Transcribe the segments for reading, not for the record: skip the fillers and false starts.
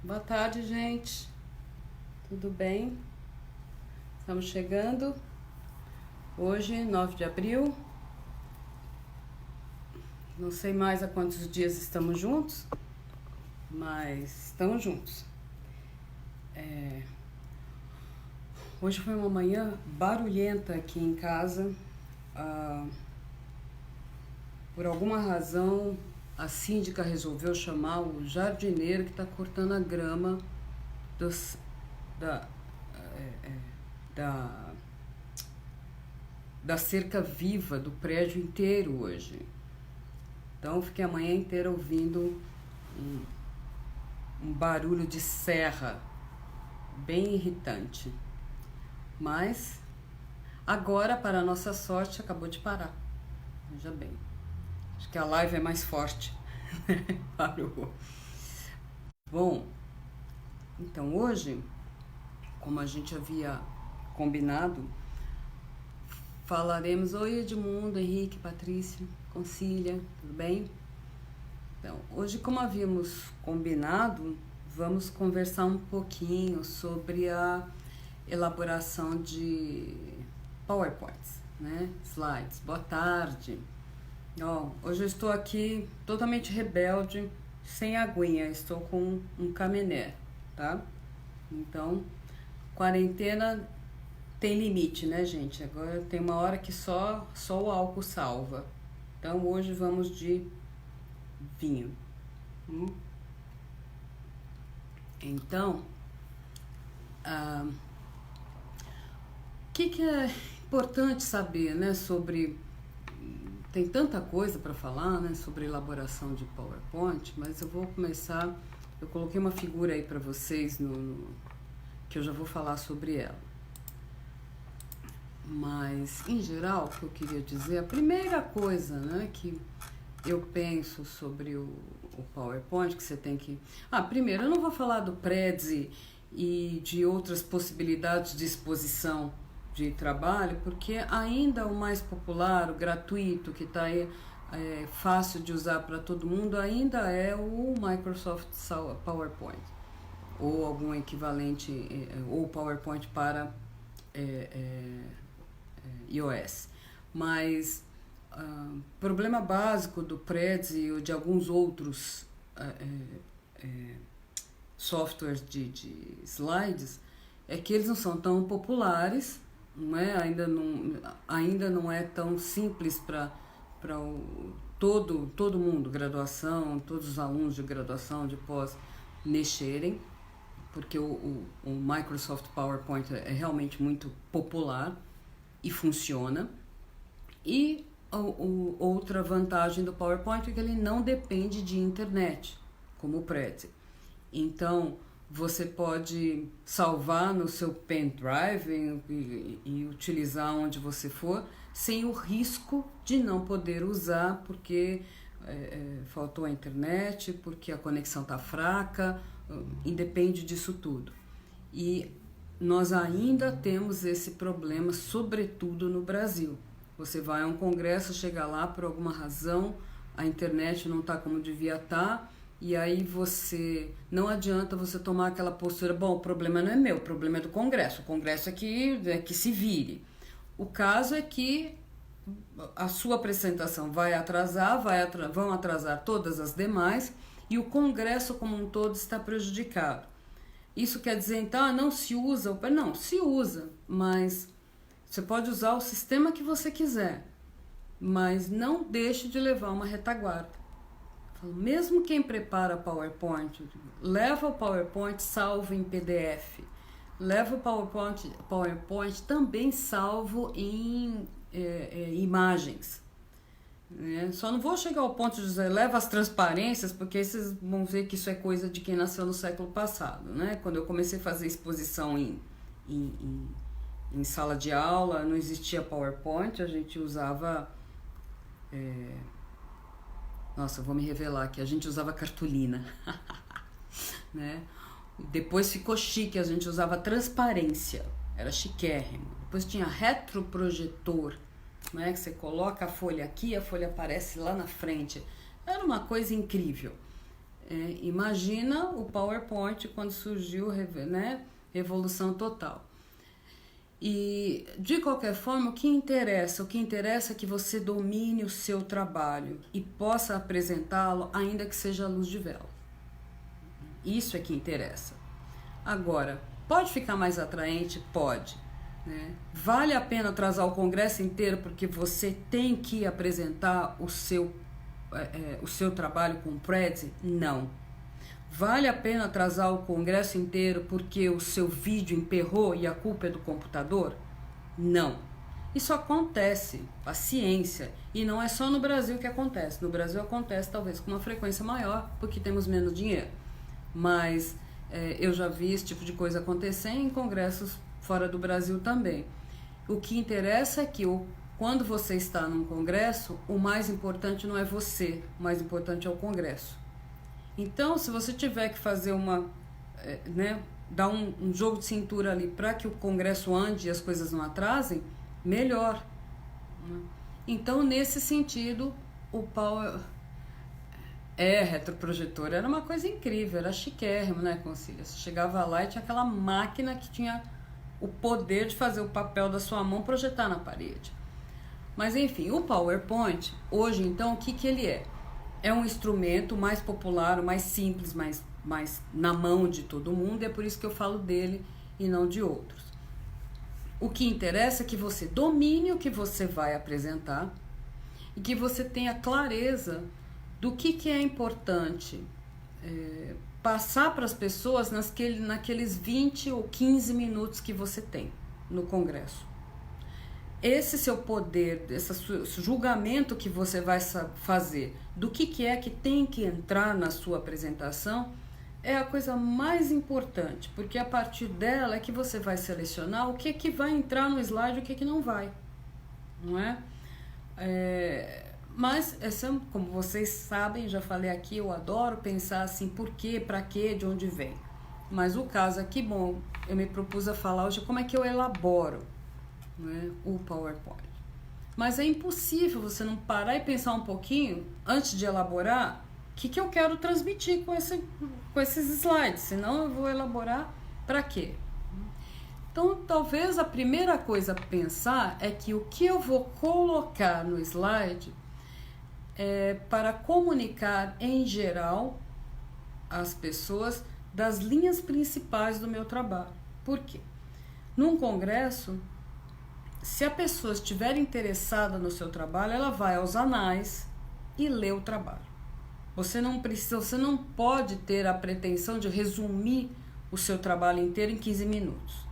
Boa tarde, gente. Tudo bem? Estamos chegando. Hoje, 9 de abril. Não sei mais há quantos dias estamos juntos, mas estamos juntos. Hoje foi uma manhã barulhenta aqui em casa. Ah, por alguma razão, a síndica resolveu chamar o jardineiro que está cortando a grama dos, da, da, da cerca viva do prédio inteiro hoje. Então eu fiquei a manhã inteira ouvindo um barulho de serra bem irritante. Mas agora, para a nossa sorte, acabou de parar. Veja bem. Acho que a live é mais forte. Parou. Bom, então hoje, como a gente havia combinado, falaremos. Oi, Edmundo, Henrique, Patrícia, Concília, tudo bem? Então, hoje, como havíamos combinado, vamos conversar um pouquinho sobre a elaboração de PowerPoints, né? Slides. Boa tarde. Hoje eu estou aqui totalmente rebelde, sem aguinha, estou com um caminé, tá? Então, quarentena tem limite, né, gente? Agora tem uma hora que só o álcool salva. Então, hoje vamos de vinho. Então, o que é importante saber, né, sobre... Tem tanta coisa para falar, né, sobre elaboração de PowerPoint, mas eu vou começar... Eu coloquei uma figura aí para vocês que eu já vou falar sobre ela. Mas, em geral, o que eu queria dizer, a primeira coisa, né, que eu penso sobre o PowerPoint, que você tem que... primeiro, eu não vou falar do Prezi e de outras possibilidades de exposição de trabalho, porque ainda o mais popular, o gratuito, que está aí fácil de usar para todo mundo, ainda é o Microsoft PowerPoint, ou algum equivalente, ou PowerPoint para iOS. Mas problema básico do Prezi ou de alguns outros softwares de slides é que eles não são tão populares, não é? Ainda não é tão simples para todo mundo, graduação, todos os alunos de graduação, de pós, mexerem, porque o Microsoft PowerPoint é realmente muito popular e funciona. E outra vantagem do PowerPoint é que ele não depende de internet, como o Prezi. Então, você pode salvar no seu pendrive e utilizar onde você for, sem o risco de não poder usar porque faltou a internet, porque a conexão está fraca, independe disso tudo. E nós ainda temos esse problema, sobretudo no Brasil. Você vai a um congresso, chega lá, por alguma razão, a internet não está como devia estar, e aí não adianta você tomar aquela postura, bom, o problema não é meu, o problema é do congresso, o congresso é que se vire. O caso é que a sua apresentação vai atrasar, vão atrasar todas as demais, e o congresso como um todo está prejudicado. Isso quer dizer, então, não se usa? Não, se usa, mas você pode usar o sistema que você quiser, mas não deixe de levar uma retaguarda. Mesmo quem prepara PowerPoint, leva o PowerPoint salvo em PDF, leva o PowerPoint também salvo em imagens. Só não vou chegar ao ponto de dizer leva as transparências, porque aí vocês vão ver que isso é coisa de quem nasceu no século passado, né? Quando eu comecei a fazer exposição em sala de aula, não existia PowerPoint, a gente usava... Nossa, eu vou me revelar aqui, a gente usava cartolina. Né? Depois ficou chique, a gente usava transparência, era chiquérrimo. Depois tinha retroprojetor, né? Que você coloca a folha aqui, a folha aparece lá na frente. Era uma coisa incrível. Imagina o PowerPoint quando surgiu, né? Revolução total. E, de qualquer forma, o que interessa é que você domine o seu trabalho e possa apresentá-lo, ainda que seja à luz de vela. Isso é que interessa. Agora, pode ficar mais atraente? Pode. Né? Vale a pena atrasar o congresso inteiro porque você tem que apresentar o seu trabalho com Prezi? Não. Vale a pena atrasar o congresso inteiro porque o seu vídeo emperrou e a culpa é do computador? Não. Isso acontece, paciência, e não é só no Brasil que acontece. No Brasil acontece talvez com uma frequência maior porque temos menos dinheiro. Mas eu já vi esse tipo de coisa acontecer em congressos fora do Brasil também. O que interessa é que quando você está num congresso, o mais importante não é você, o mais importante é o congresso. Então, se você tiver que fazer dar um jogo de cintura ali para que o congresso ande e as coisas não atrasem, melhor. Né? Então, nesse sentido, o Power retroprojetor era uma coisa incrível, era chiquérrimo, né, Concília? Você chegava lá e tinha aquela máquina que tinha o poder de fazer o papel da sua mão projetar na parede. Mas, enfim, o PowerPoint, hoje, então, o que ele é? É um instrumento mais popular, o mais simples, mais na mão de todo mundo, e é por isso que eu falo dele e não de outros. O que interessa é que você domine o que você vai apresentar e que você tenha clareza do que é importante passar para as pessoas naqueles 20 ou 15 minutos que você tem no congresso. Esse seu poder, esse julgamento que você vai fazer do que é que tem que entrar na sua apresentação é a coisa mais importante, porque a partir dela é que você vai selecionar o que vai entrar no slide e o que não vai, não é? Mas, como vocês sabem, já falei aqui, eu adoro pensar assim, por quê, pra quê, de onde vem. Mas o caso aqui, bom, eu me propus a falar hoje como é que eu elaboro, né, o PowerPoint. Mas é impossível você não parar e pensar um pouquinho, antes de elaborar, o que eu quero transmitir com esses slides, senão eu vou elaborar para quê? Então, talvez a primeira coisa a pensar é que o que eu vou colocar no slide é para comunicar, em geral, às pessoas das linhas principais do meu trabalho. Por quê? Num congresso, se a pessoa estiver interessada no seu trabalho, ela vai aos anais e lê o trabalho. Você não pode ter a pretensão de resumir o seu trabalho inteiro em 15 minutos.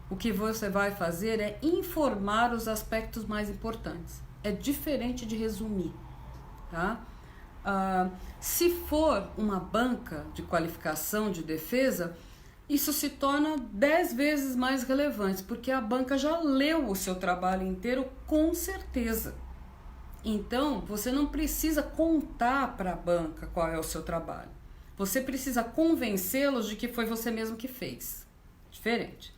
O que você vai fazer é informar os aspectos mais importantes. É diferente de resumir, tá? Se for uma banca de qualificação de defesa, isso se torna 10 vezes mais relevante, porque a banca já leu o seu trabalho inteiro com certeza. Então, você não precisa contar para a banca qual é o seu trabalho. Você precisa convencê-los de que foi você mesmo que fez. Diferente.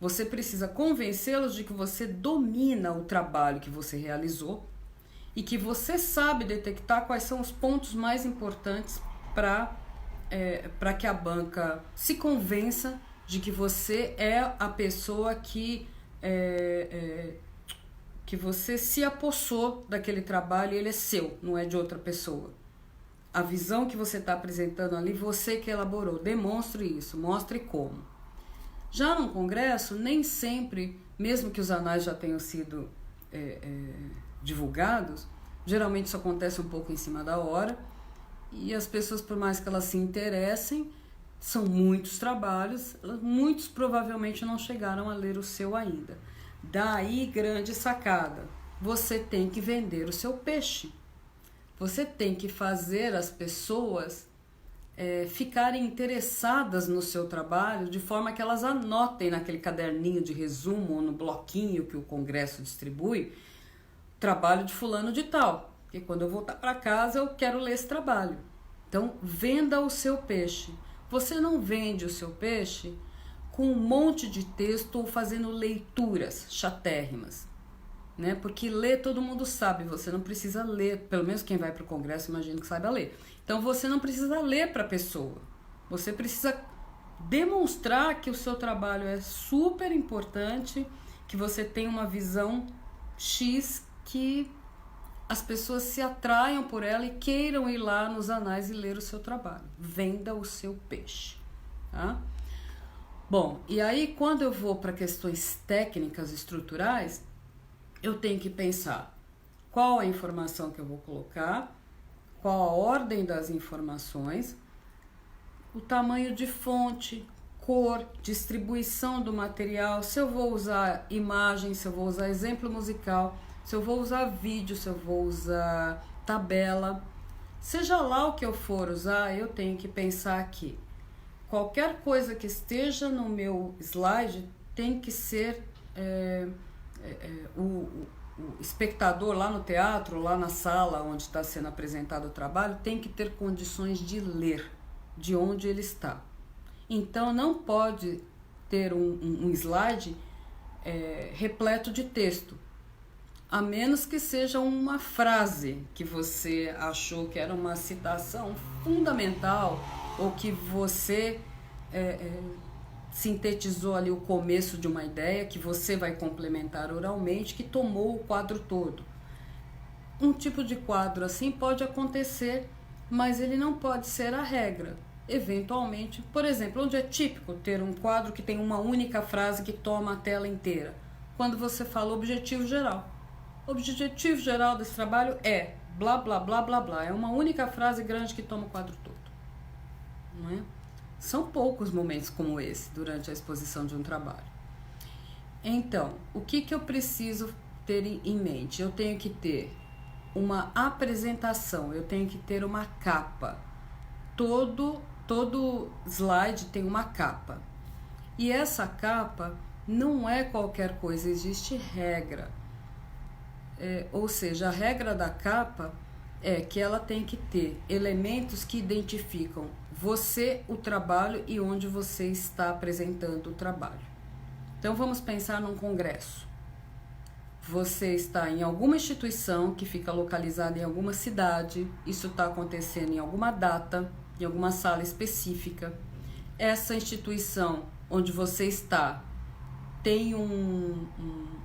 Você precisa convencê-los de que você domina o trabalho que você realizou e que você sabe detectar quais são os pontos mais importantes para que a banca se convença de que você é a pessoa que você se apossou daquele trabalho e ele é seu, não é de outra pessoa. A visão que você está apresentando ali, você que elaborou. Demonstre isso, mostre como. Já num congresso, nem sempre, mesmo que os anais já tenham sido divulgados, geralmente isso acontece um pouco em cima da hora, e as pessoas, por mais que elas se interessem, são muitos trabalhos, muitos provavelmente não chegaram a ler o seu ainda. Daí, grande sacada, você tem que vender o seu peixe. Você tem que fazer as pessoas ficarem interessadas no seu trabalho, de forma que elas anotem naquele caderninho de resumo ou no bloquinho que o congresso distribui, trabalho de fulano de tal, porque quando eu voltar para casa eu quero ler esse trabalho. Então, venda o seu peixe. Você não vende o seu peixe com um monte de texto ou fazendo leituras chatérrimas. né? Porque ler todo mundo sabe, você não precisa ler, pelo menos quem vai para o congresso imagino que saiba ler. Então você não precisa ler para a pessoa, você precisa demonstrar que o seu trabalho é super importante, que você tem uma visão X, que as pessoas se atraiam por ela e queiram ir lá nos anais e ler o seu trabalho. Venda o seu peixe, tá? Bom, e aí quando eu vou para questões técnicas estruturais, eu tenho que pensar qual a informação que eu vou colocar, qual a ordem das informações, o tamanho de fonte, cor, distribuição do material, se eu vou usar imagem, se eu vou usar exemplo musical, se eu vou usar vídeo, se eu vou usar tabela. Seja lá o que eu for usar, eu tenho que pensar que qualquer coisa que esteja no meu slide tem que ser o espectador lá no teatro, lá na sala onde está sendo apresentado o trabalho, tem que ter condições de ler de onde ele está. Então não pode ter um slide repleto de texto, a menos que seja uma frase que você achou que era uma citação fundamental, ou que você sintetizou ali o começo de uma ideia que você vai complementar oralmente, que tomou o quadro todo. Um tipo de quadro assim pode acontecer, mas ele não pode ser a regra. Eventualmente, por exemplo, onde é típico ter um quadro que tem uma única frase que toma a tela inteira? Quando você fala objetivo geral. O objetivo geral desse trabalho é blá, blá, blá, blá, blá. É uma única frase grande que toma o quadro todo. Não é? São poucos momentos como esse durante a exposição de um trabalho. Então, o que eu preciso ter em mente? Eu tenho que ter uma apresentação, eu tenho que ter uma capa. Todo slide tem uma capa. E essa capa não é qualquer coisa, existe regra. Ou seja, a regra da capa é que ela tem que ter elementos que identificam você, o trabalho e onde você está apresentando o trabalho. Então vamos pensar num congresso. Você está em alguma instituição que fica localizada em alguma cidade, isso está acontecendo em alguma data, em alguma sala específica. Essa instituição onde você está tem um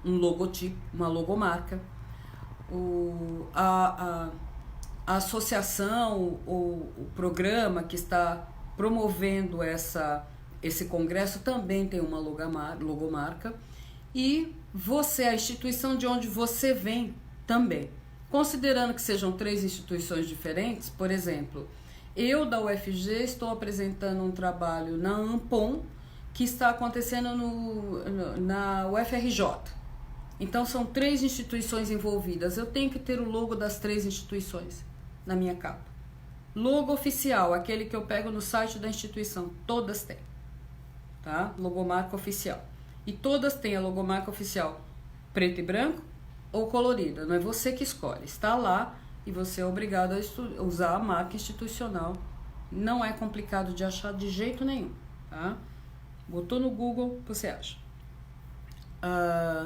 logotipo, uma logomarca. A associação ou o programa que está promovendo esse congresso também tem uma logomarca. E você, a instituição de onde você vem, também. Considerando que sejam 3 instituições diferentes, por exemplo, eu da UFG estou apresentando um trabalho na Ampon que está acontecendo na UFRJ. Então são 3 instituições envolvidas. Eu tenho que ter o logo das 3 instituições na minha capa. Logo oficial, aquele que eu pego no site da instituição, todas têm, tá? Logomarca oficial. E todas têm a logomarca oficial preto e branco ou colorida. Não é você que escolhe. Está lá e você é obrigado a usar a marca institucional. Não é complicado de achar de jeito nenhum, tá? Botou no Google, você acha.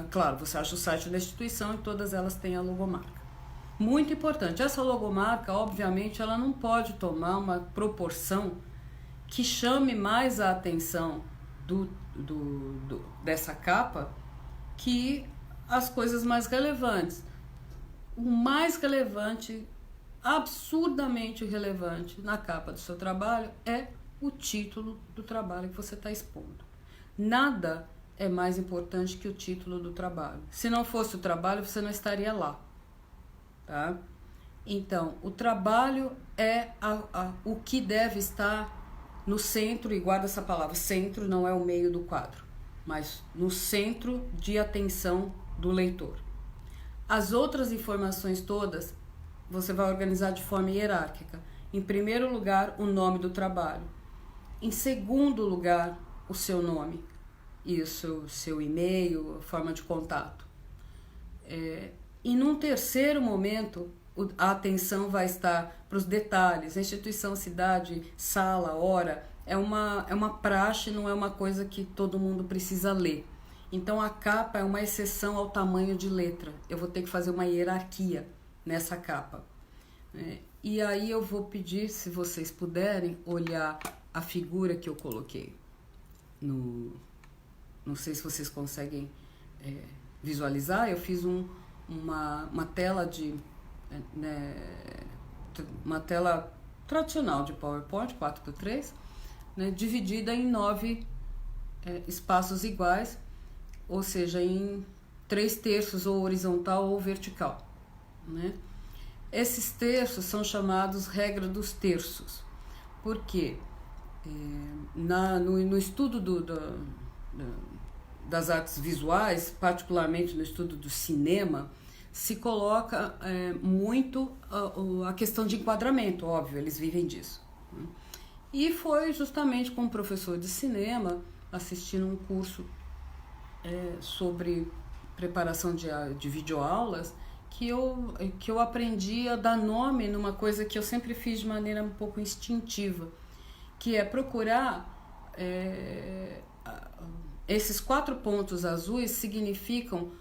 Claro, você acha o site da instituição e todas elas têm a logomarca. Muito importante, essa logomarca, obviamente, ela não pode tomar uma proporção que chame mais a atenção dessa capa que as coisas mais relevantes. O mais relevante, absurdamente relevante na capa do seu trabalho é o título do trabalho que você está expondo. Nada é mais importante que o título do trabalho. Se não fosse o trabalho, você não estaria lá, tá? Então, o trabalho é o que deve estar no centro, e guarda essa palavra, centro não é o meio do quadro, mas no centro de atenção do leitor. As outras informações todas, você vai organizar de forma hierárquica. Em primeiro lugar, o nome do trabalho. Em segundo lugar, o seu nome. E o seu e-mail, a forma de contato. E num terceiro momento, a atenção vai estar para os detalhes, a instituição, cidade, sala, hora. É uma praxe, não é uma coisa que todo mundo precisa ler. Então a capa é uma exceção ao tamanho de letra. Eu vou ter que fazer uma hierarquia nessa capa. E aí eu vou pedir, se vocês puderem, olhar a figura que eu coloquei. Não sei se vocês conseguem visualizar. Eu fiz uma tela uma tela tradicional de PowerPoint 4x3, dividida em 9 espaços iguais, ou seja, em 3/3 ou horizontal ou vertical, Esses terços são chamados regra dos terços, porque no estudo das artes visuais, particularmente no estudo do cinema, se coloca muito a questão de enquadramento, óbvio, eles vivem disso. E foi justamente com um professor de cinema, assistindo um curso sobre preparação de videoaulas, que eu aprendi a dar nome numa coisa que eu sempre fiz de maneira um pouco instintiva, que é procurar esses 4 pontos azuis significam,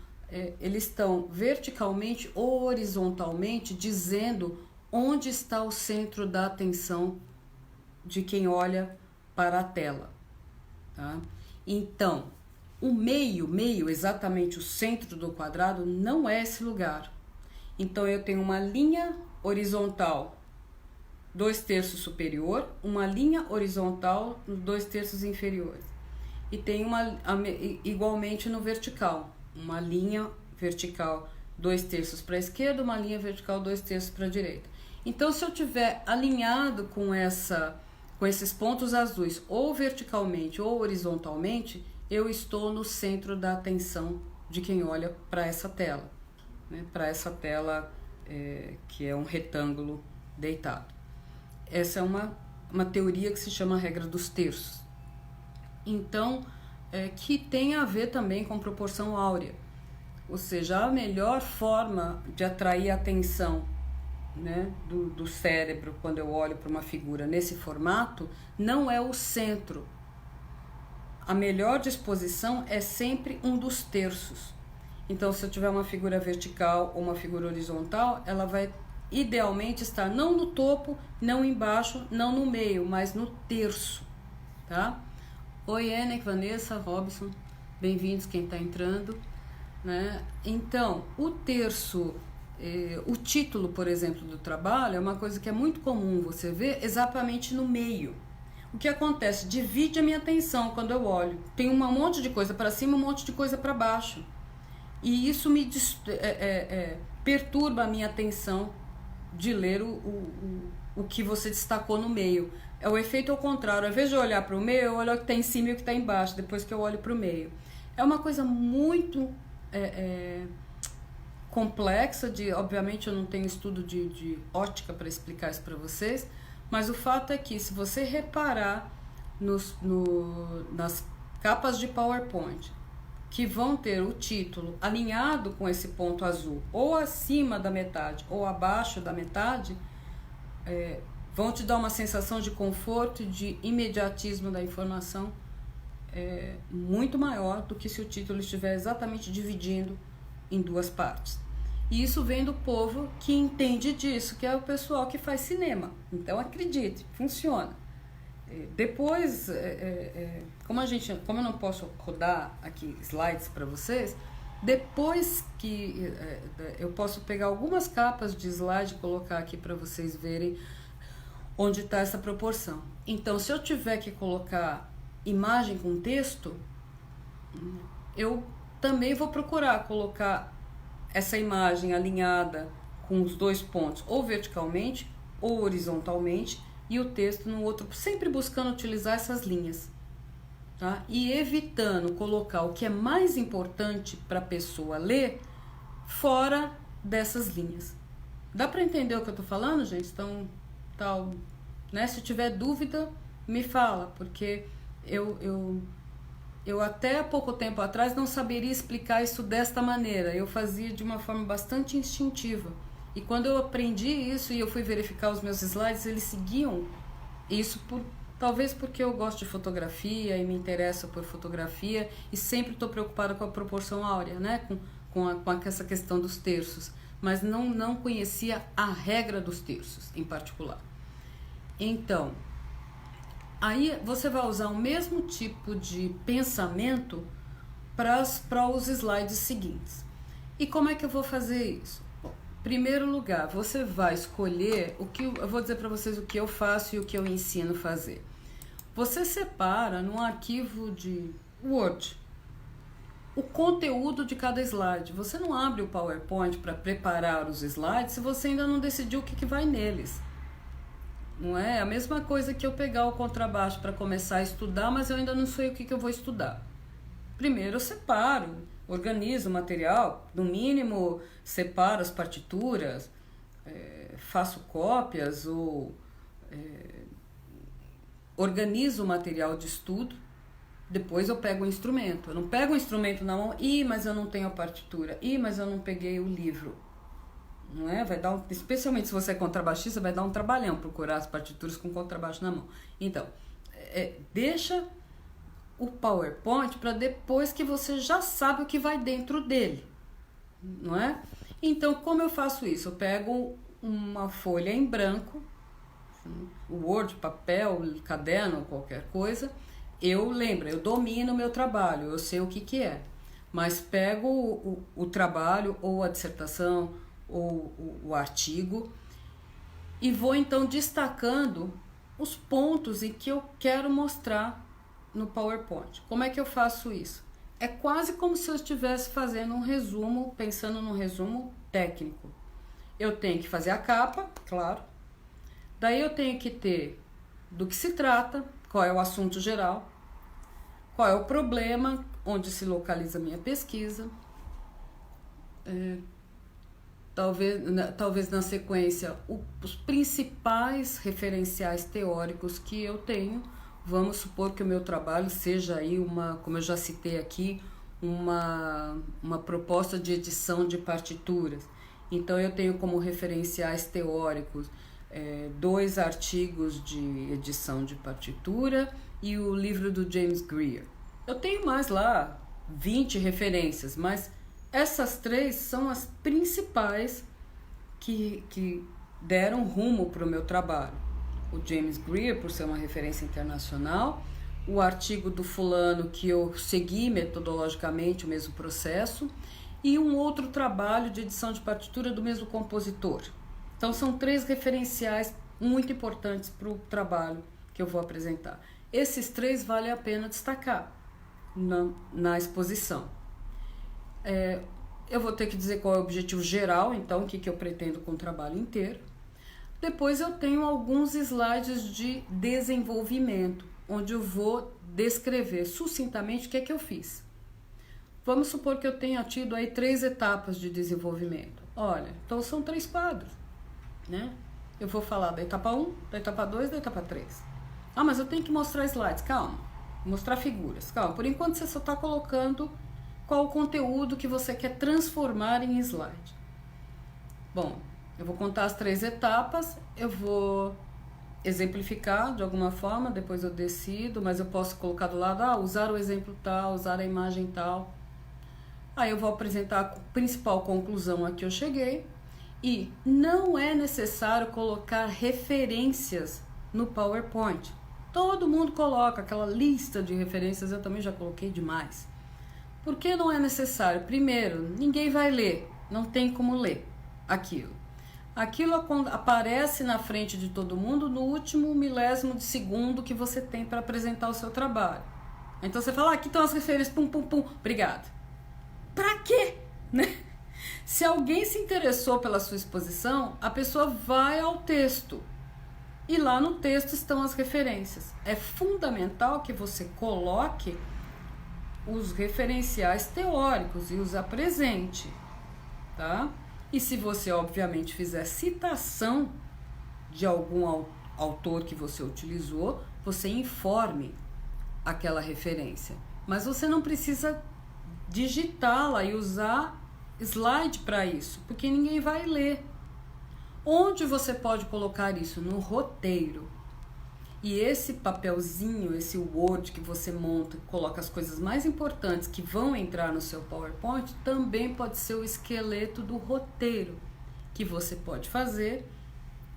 eles estão verticalmente ou horizontalmente dizendo onde está o centro da atenção de quem olha para a tela, tá? Então, o meio, exatamente o centro do quadrado, não é esse lugar. Então eu tenho uma linha horizontal 2/3 superior, uma linha horizontal 2/3 inferiores. E tem igualmente no vertical, uma linha vertical 2/3 para a esquerda, uma linha vertical 2/3 para a direita. Então, se eu tiver alinhado com esses pontos azuis, ou verticalmente ou horizontalmente, eu estou no centro da atenção de quem olha para essa tela, para essa tela que é um retângulo deitado. Essa é uma teoria que se chama regra dos terços. Então, que tem a ver também com proporção áurea. Ou seja, a melhor forma de atrair a atenção do cérebro quando eu olho para uma figura nesse formato não é o centro. A melhor disposição é sempre um dos terços. Então, se eu tiver uma figura vertical ou uma figura horizontal, ela vai idealmente estar não no topo, não embaixo, não no meio, mas no terço, tá? Oi, Enek, Vanessa, Robson, bem-vindos quem está entrando, Então, o terço, o título, por exemplo, do trabalho é uma coisa que é muito comum você ver exatamente no meio. O que acontece? Divide a minha atenção quando eu olho. Tem um monte de coisa para cima, um monte de coisa para baixo. E isso me perturba a minha atenção de ler o que você destacou no meio. É o efeito ao contrário. Ao invés de olhar para o meio, eu olho o que está em cima e o que está embaixo, depois que eu olho para o meio. É uma coisa muito complexa, obviamente eu não tenho estudo de ótica para explicar isso para vocês, mas o fato é que, se você reparar nas capas de PowerPoint, que vão ter o título alinhado com esse ponto azul, ou acima da metade, ou abaixo da metade, vão te dar uma sensação de conforto e de imediatismo da informação muito maior do que se o título estiver exatamente dividindo em 2 partes. E isso vem do povo que entende disso, que é o pessoal que faz cinema. Então, acredite, funciona. Depois, como eu não posso rodar aqui slides para vocês, depois que eu posso pegar algumas capas de slide e colocar aqui para vocês verem onde está essa proporção. Então, se eu tiver que colocar imagem com texto, eu também vou procurar colocar essa imagem alinhada com os 2 pontos, ou verticalmente ou horizontalmente, e o texto no outro, sempre buscando utilizar essas linhas, tá? E evitando colocar o que é mais importante para a pessoa ler fora dessas linhas. Dá para entender o que eu estou falando, gente? Então, se tiver dúvida, me fala, porque eu até pouco tempo atrás não saberia explicar isso desta maneira. Eu fazia de uma forma bastante instintiva. E quando eu aprendi isso e eu fui verificar os meus slides, eles seguiam isso Talvez porque eu gosto de fotografia e me interesso por fotografia e sempre estou preocupada com a proporção áurea, né? Com essa questão dos terços. Mas não conhecia a regra dos terços em particular. Então, aí você vai usar o mesmo tipo de pensamento para os slides seguintes. E como é que eu vou fazer isso? Bom, em primeiro lugar, você vai escolher eu vou dizer para vocês o que eu faço e o que eu ensino a fazer. Você separa num arquivo de Word o conteúdo de cada slide. Você não abre o PowerPoint para preparar os slides se você ainda não decidiu o que vai neles. Não é a mesma coisa que eu pegar o contrabaixo para começar a estudar, mas eu ainda não sei o que eu vou estudar. Primeiro eu separo, organizo o material, no mínimo separo as partituras, faço cópias ou organizo o material de estudo. Depois eu pego o instrumento. Eu não pego o instrumento na mão, mas eu não tenho a partitura, mas eu não peguei o livro. Não é? Especialmente se você é contrabaixista, vai dar um trabalhão procurar as partituras com contrabaixo na mão. Então, deixa o PowerPoint para depois que você já sabe o que vai dentro dele, não é? Então, como eu faço isso? Eu pego uma folha em branco, Word, papel, caderno, qualquer coisa. Eu domino o meu trabalho, eu sei o que é. Mas pego o trabalho ou a dissertação ou o artigo e vou então destacando os pontos em que eu quero mostrar no PowerPoint. Como é que eu faço isso? É quase como se eu estivesse fazendo um resumo, pensando num resumo técnico. Eu tenho que fazer a capa, claro. Daí eu tenho que ter do que se trata, qual é o assunto geral, qual é o problema, onde se localiza a minha pesquisa. Talvez na sequência os principais referenciais teóricos que eu tenho. Vamos supor que o meu trabalho seja aí como eu já citei aqui, uma proposta de edição de partituras. Então eu tenho como referenciais teóricos 2 artigos de edição de partitura e o livro do James Greer. Eu tenho mais lá 20 referências, mas essas 3 são as principais que deram rumo para o meu trabalho. O James Greer, por ser uma referência internacional, o artigo do fulano que eu segui metodologicamente o mesmo processo, e um outro trabalho de edição de partitura do mesmo compositor. Então são 3 referenciais muito importantes para o trabalho que eu vou apresentar. Esses 3 vale a pena destacar na exposição. Eu vou ter que dizer qual é o objetivo geral, então o que eu pretendo com o trabalho inteiro. Depois eu tenho alguns slides de desenvolvimento, onde eu vou descrever sucintamente o que é que eu fiz. Vamos supor que eu tenha tido aí 3 etapas de desenvolvimento. Olha, então são 3 quadros, né? Eu vou falar da etapa 1, da etapa 2 e da etapa 3. Mas eu tenho que mostrar slides. Calma, mostrar figuras. Calma, por enquanto você só está colocando qual o conteúdo que você quer transformar em slide. Bom, eu vou contar as 3 etapas, eu vou exemplificar de alguma forma, depois eu decido, mas eu posso colocar do lado, usar o exemplo tal, usar a imagem tal. Aí eu vou apresentar a principal conclusão a que eu cheguei, e não é necessário colocar referências no PowerPoint. Todo mundo coloca aquela lista de referências, eu também já coloquei demais. Por que não é necessário? Primeiro, ninguém vai ler, não tem como ler aquilo. Aquilo aparece na frente de todo mundo no último milésimo de segundo que você tem para apresentar o seu trabalho. Então você fala, aqui estão as referências, pum, pum, pum, obrigado. Pra quê? Né? Se alguém se interessou pela sua exposição, a pessoa vai ao texto. E lá no texto estão as referências. É fundamental que você coloque os referenciais teóricos e os apresente, tá? E se você, obviamente, fizer citação de algum autor que você utilizou, você informe aquela referência. Mas você não precisa digitá-la e usar slide para isso, porque ninguém vai ler. Onde você pode colocar isso? No roteiro. E esse papelzinho, esse Word que você monta, coloca as coisas mais importantes que vão entrar no seu PowerPoint, também pode ser o esqueleto do roteiro, que você pode fazer,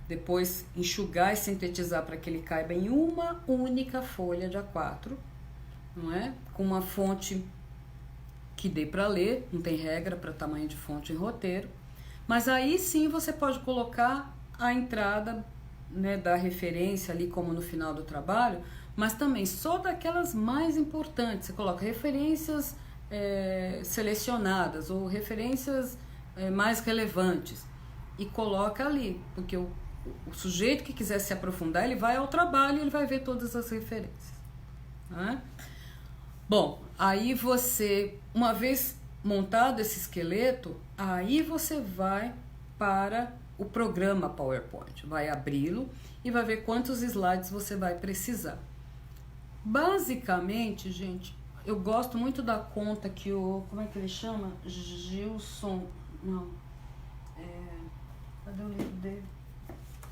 depois enxugar e sintetizar para que ele caiba em uma única folha de A4, não é? Com uma fonte que dê para ler, não tem regra para tamanho de fonte em roteiro, mas aí sim você pode colocar a entrada, né, da referência ali como no final do trabalho, mas também só daquelas mais importantes. Você coloca referências selecionadas ou referências mais relevantes e coloca ali, porque o sujeito que quiser se aprofundar, ele vai ao trabalho e ele vai ver todas as referências, né? Bom, aí você, uma vez montado esse esqueleto, aí você vai para o programa PowerPoint, vai abri-lo e vai ver quantos slides você vai precisar. Basicamente, gente, eu gosto muito da conta que como é que ele chama? Gilson, não, cadê o livro dele?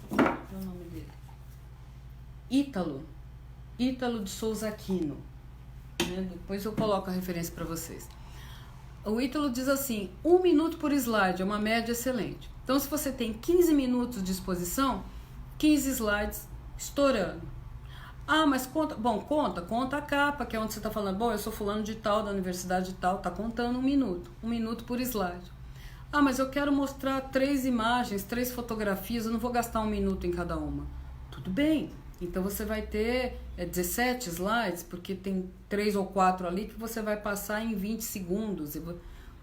Qual é o nome dele? Ítalo de Souza Aquino, né? Depois eu coloco a referência para vocês. O Ítalo diz assim, 1 minuto por slide, é uma média excelente. Então, se você tem 15 minutos de exposição, 15 slides estourando. Ah, mas conta a capa, que é onde você está falando, bom, eu sou fulano de tal, da universidade de tal, está contando 1 minuto por slide. Ah, mas eu quero mostrar 3 imagens, 3 fotografias, eu não vou gastar 1 minuto em cada uma. Tudo bem, então você vai ter 17 slides, porque tem 3 ou 4 ali que você vai passar em 20 segundos.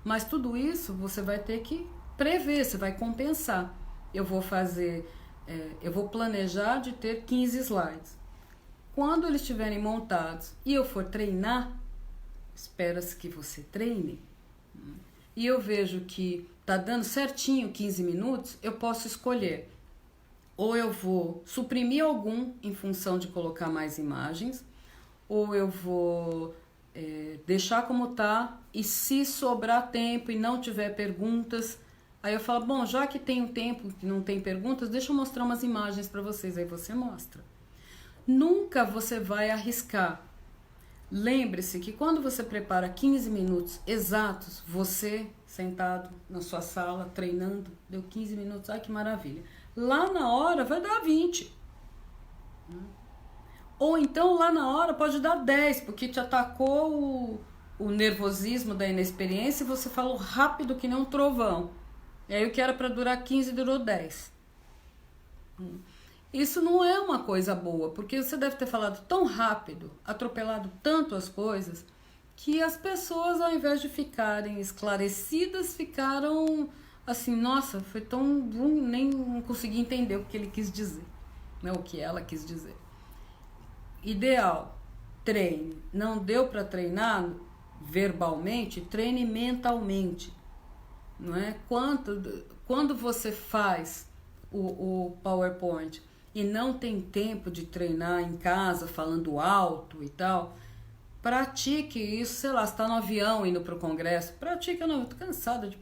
Mas tudo isso você vai ter que prever, você vai compensar. Eu vou planejar de ter 15 slides. Quando eles estiverem montados e eu for treinar, espera-se que você treine, e eu vejo que tá dando certinho 15 minutos, eu posso escolher. Ou eu vou suprimir algum em função de colocar mais imagens, ou eu vou deixar como tá, e se sobrar tempo e não tiver perguntas, aí eu falo, bom, já que tem um tempo que não tem perguntas, deixa eu mostrar umas imagens para vocês, aí você mostra. Nunca você vai arriscar. Lembre-se que quando você prepara 15 minutos exatos, você sentado na sua sala, treinando, deu 15 minutos, ai que maravilha. Lá na hora vai dar 20. Ou então lá na hora pode dar 10, porque te atacou o nervosismo da inexperiência e você falou rápido que nem um trovão. E aí o que era para durar 15 durou 10. Isso não é uma coisa boa, porque você deve ter falado tão rápido, atropelado tanto as coisas, que as pessoas, ao invés de ficarem esclarecidas, ficaram assim, nossa, foi tão... nem consegui entender o que ele quis dizer, né? O que ela quis dizer. Ideal, treine. Não deu para treinar verbalmente, treine mentalmente, não é? Quando você faz o PowerPoint e não tem tempo de treinar em casa, falando alto e tal, pratique isso, sei lá, você está no avião indo para o congresso, pratique, eu não, estou cansada de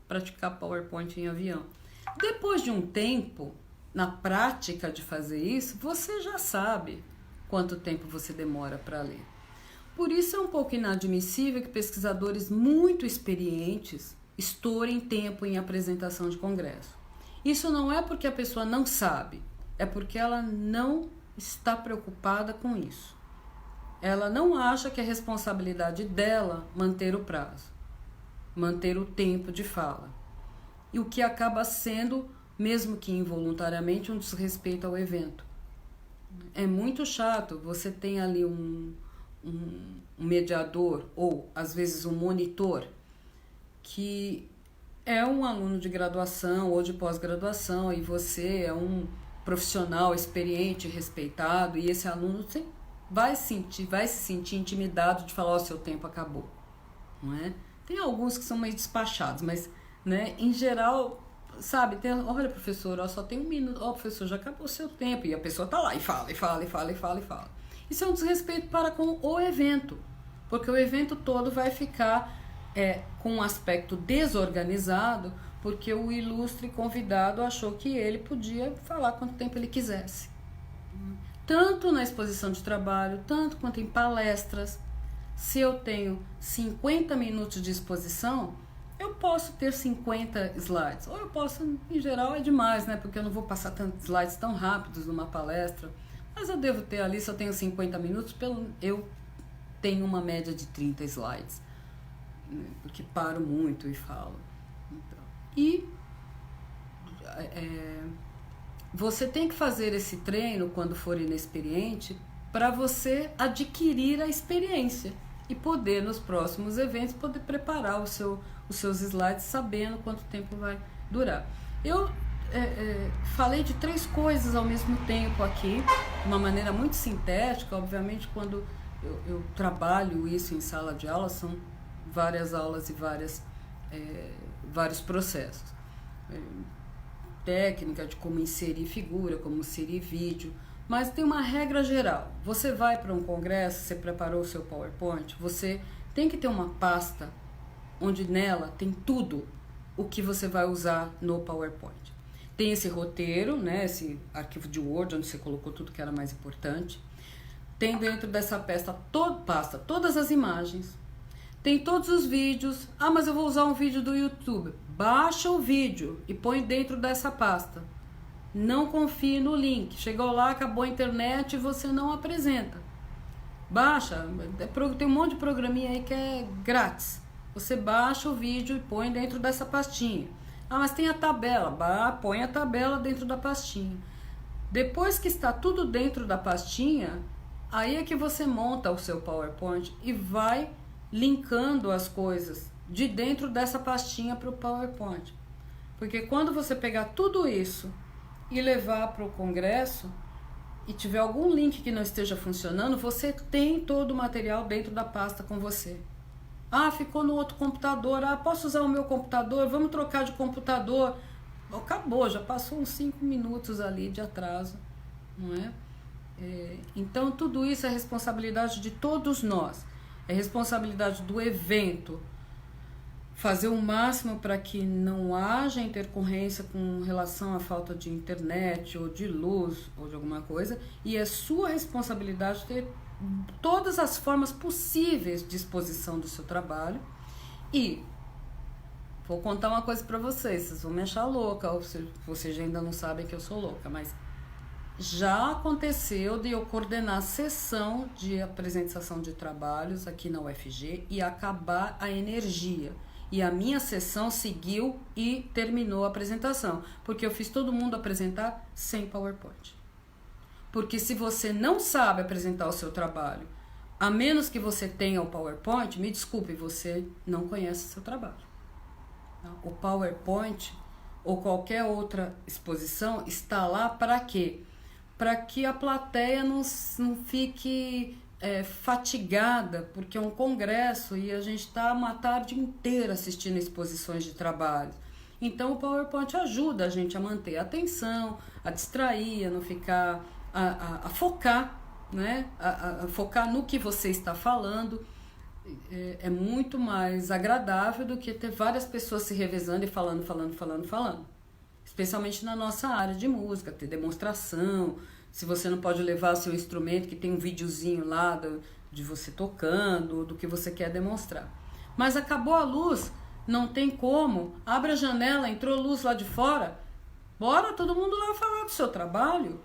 praticar PowerPoint em avião. Depois de um tempo, na prática de fazer isso, você já sabe quanto tempo você demora para ler. Por isso é um pouco inadmissível que pesquisadores muito experientes estourem tempo em apresentação de congresso. Isso não é porque a pessoa não sabe, é porque ela não está preocupada com isso. Ela não acha que é responsabilidade dela manter o prazo, manter o tempo de fala. E o que acaba sendo, mesmo que involuntariamente, um desrespeito ao evento. É muito chato, você tem ali um mediador ou, às vezes, um monitor que é um aluno de graduação ou de pós-graduação e você é um profissional experiente, respeitado, e esse aluno vai se sentir intimidado de falar, ó, seu tempo acabou, não é? Tem alguns que são meio despachados, mas, né, em geral, sabe, olha, professor, ó, só tem 1 minuto, ó, professor, já acabou o seu tempo, e a pessoa tá lá e fala. Isso é um desrespeito para com o evento, porque o evento todo vai ficar com um aspecto desorganizado, porque o ilustre convidado achou que ele podia falar quanto tempo ele quisesse. tanto na exposição de trabalho, tanto quanto em palestras. Se eu tenho 50 minutos de exposição, eu posso ter 50 slides. Ou eu posso, em geral é demais, né? Porque eu não vou passar tantos slides tão rápidos numa palestra. Mas eu devo ter ali, se eu tenho 50 minutos, eu tenho uma média de 30 slides. Né? Porque paro muito e falo. Então, você tem que fazer esse treino quando for inexperiente para você adquirir a experiência e poder nos próximos eventos poder preparar os seus slides sabendo quanto tempo vai durar. Eu falei de 3 coisas ao mesmo tempo aqui, de uma maneira muito sintética. Obviamente, quando eu trabalho isso em sala de aula, são várias aulas e vários processos. Técnica de como inserir figura, como inserir vídeo, mas tem uma regra geral. Você vai para um congresso, você preparou o seu PowerPoint, você tem que ter uma pasta onde nela tem tudo o que você vai usar no PowerPoint. Tem esse roteiro, né, esse arquivo de Word, onde você colocou tudo que era mais importante. Tem dentro dessa pasta todas as imagens. Tem todos os vídeos. Ah, mas eu vou usar um vídeo do YouTube. Baixa o vídeo e põe dentro dessa pasta. Não confie no link. Chegou lá, acabou a internet e você não apresenta. Baixa. Tem um monte de programinha aí que é grátis. Você baixa o vídeo e põe dentro dessa pastinha. Ah, mas tem a tabela. Põe a tabela dentro da pastinha. Depois que está tudo dentro da pastinha, aí é que você monta o seu PowerPoint e vai linkando as coisas de dentro dessa pastinha para o PowerPoint. Porque quando você pegar tudo isso e levar para o congresso e tiver algum link que não esteja funcionando, você tem todo o material dentro da pasta com você. Ah, ficou no outro computador. Ah, posso usar o meu computador? Vamos trocar de computador. Acabou, já passou uns 5 minutos ali de atraso, não é? Então tudo isso é responsabilidade de todos nós. É responsabilidade do evento fazer o máximo para que não haja intercorrência com relação à falta de internet ou de luz ou de alguma coisa, e é sua responsabilidade ter todas as formas possíveis de exposição do seu trabalho. E vou contar uma coisa para vocês vão me achar louca, ou vocês ainda não sabem que eu sou louca, mas já aconteceu de eu coordenar sessão de apresentação de trabalhos aqui na UFG e acabar a energia. E a minha sessão seguiu e terminou a apresentação, porque eu fiz todo mundo apresentar sem PowerPoint. Porque se você não sabe apresentar o seu trabalho, a menos que você tenha o PowerPoint, me desculpe, você não conhece o seu trabalho. O PowerPoint ou qualquer outra exposição está lá para quê? Para que a plateia não fique fatigada, porque é um congresso e a gente está uma tarde inteira assistindo exposições de trabalho. Então o PowerPoint ajuda a gente a manter a atenção, a distrair, a não ficar, a focar, né? A focar no que você está falando. É muito mais agradável do que ter várias pessoas se revezando e falando. Especialmente na nossa área de música, ter demonstração. Se você não pode levar seu instrumento, que tem um videozinho lá de você tocando, do que você quer demonstrar. Mas acabou a luz, não tem como. Abre a janela, entrou luz lá de fora. Bora todo mundo lá falar do seu trabalho,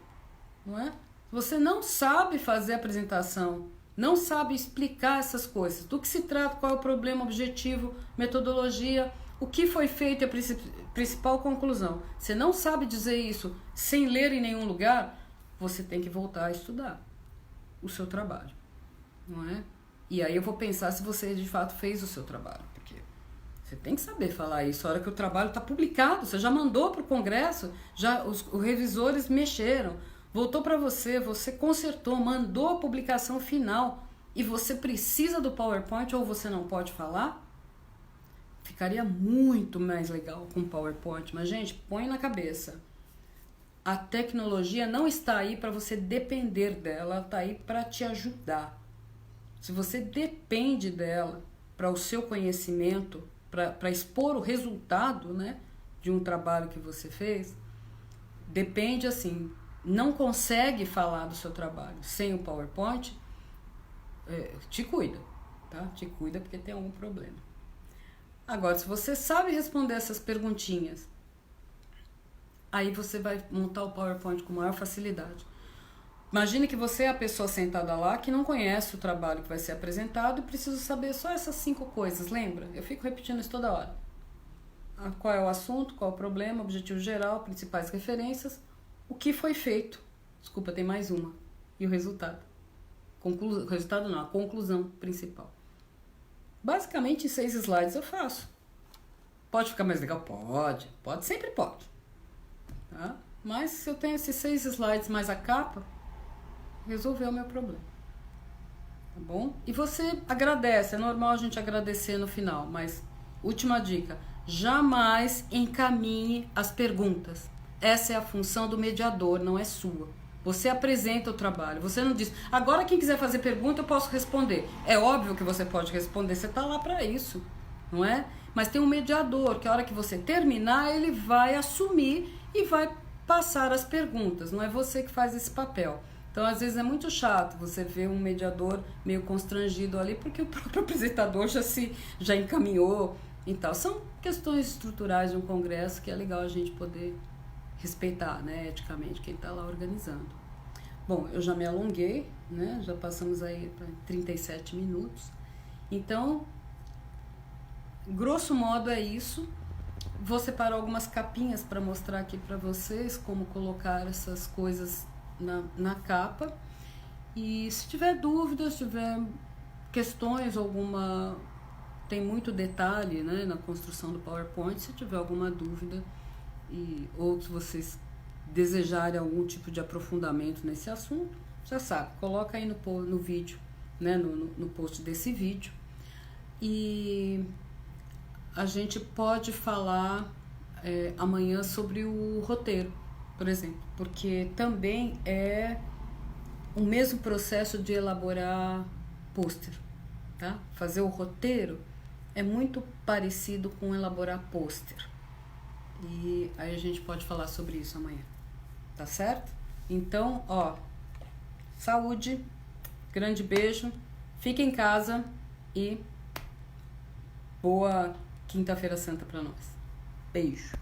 não é? Você não sabe fazer apresentação, não sabe explicar essas coisas. Do que se trata, qual é o problema, objetivo, metodologia, o que foi feito e a principal conclusão. Você não sabe dizer isso sem ler em nenhum lugar, você tem que voltar a estudar o seu trabalho, não é? E aí eu vou pensar se você de fato fez o seu trabalho, porque você tem que saber falar isso. A hora que o trabalho está publicado, você já mandou para o congresso, já os revisores mexeram, voltou para você, você consertou, mandou a publicação final e você precisa do PowerPoint ou você não pode falar? Ficaria muito mais legal com o PowerPoint, mas gente, põe na cabeça. A tecnologia não está aí para você depender dela, ela está aí para te ajudar. Se você depende dela para o seu conhecimento, para expor o resultado, né, de um trabalho que você fez, depende assim, não consegue falar do seu trabalho sem o PowerPoint, te cuida, tá? Te cuida porque tem algum problema. Agora, se você sabe responder essas perguntinhas, aí você vai montar o PowerPoint com maior facilidade. Imagine que você é a pessoa sentada lá que não conhece o trabalho que vai ser apresentado e precisa saber só essas 5 coisas, lembra? Eu fico repetindo isso toda hora. Qual é o assunto, qual é o problema, objetivo geral, principais referências, o que foi feito, desculpa, tem mais uma, e o resultado. O resultado não, a conclusão principal. Basicamente em 6 slides eu faço. Pode ficar mais legal? Pode, sempre pode. Tá? Mas se eu tenho esses 6 slides mais a capa, resolveu o meu problema. Tá bom? E você agradece, é normal a gente agradecer no final, mas última dica, jamais encaminhe as perguntas. Essa é a função do mediador, não é sua. Você apresenta o trabalho, você não diz, agora quem quiser fazer pergunta eu posso responder. É óbvio que você pode responder, você está lá para isso, não é? Mas tem um mediador, que a hora que você terminar, ele vai assumir e vai passar as perguntas, não é você que faz esse papel. Então, às vezes é muito chato você ver um mediador meio constrangido ali, porque o próprio apresentador já encaminhou e tal. São questões estruturais de um congresso que é legal a gente poder respeitar, né, eticamente, quem está lá organizando. Bom, eu já me alonguei, né, já passamos aí para 37 minutos. Então, grosso modo é isso. Vou separar algumas capinhas para mostrar aqui para vocês como colocar essas coisas na capa. E se tiver dúvidas, se tiver questões, tem muito detalhe, né, na construção do PowerPoint, se tiver alguma dúvida ou se vocês desejarem algum tipo de aprofundamento nesse assunto, já sabe, coloca aí no vídeo, né, no post desse vídeo. E a gente pode falar amanhã sobre o roteiro, por exemplo, porque também é o mesmo processo de elaborar pôster, tá? Fazer o roteiro é muito parecido com elaborar pôster. E aí a gente pode falar sobre isso amanhã, tá certo? Então, saúde, grande beijo, fique em casa e boa Quinta-feira Santa para nós. Beijo.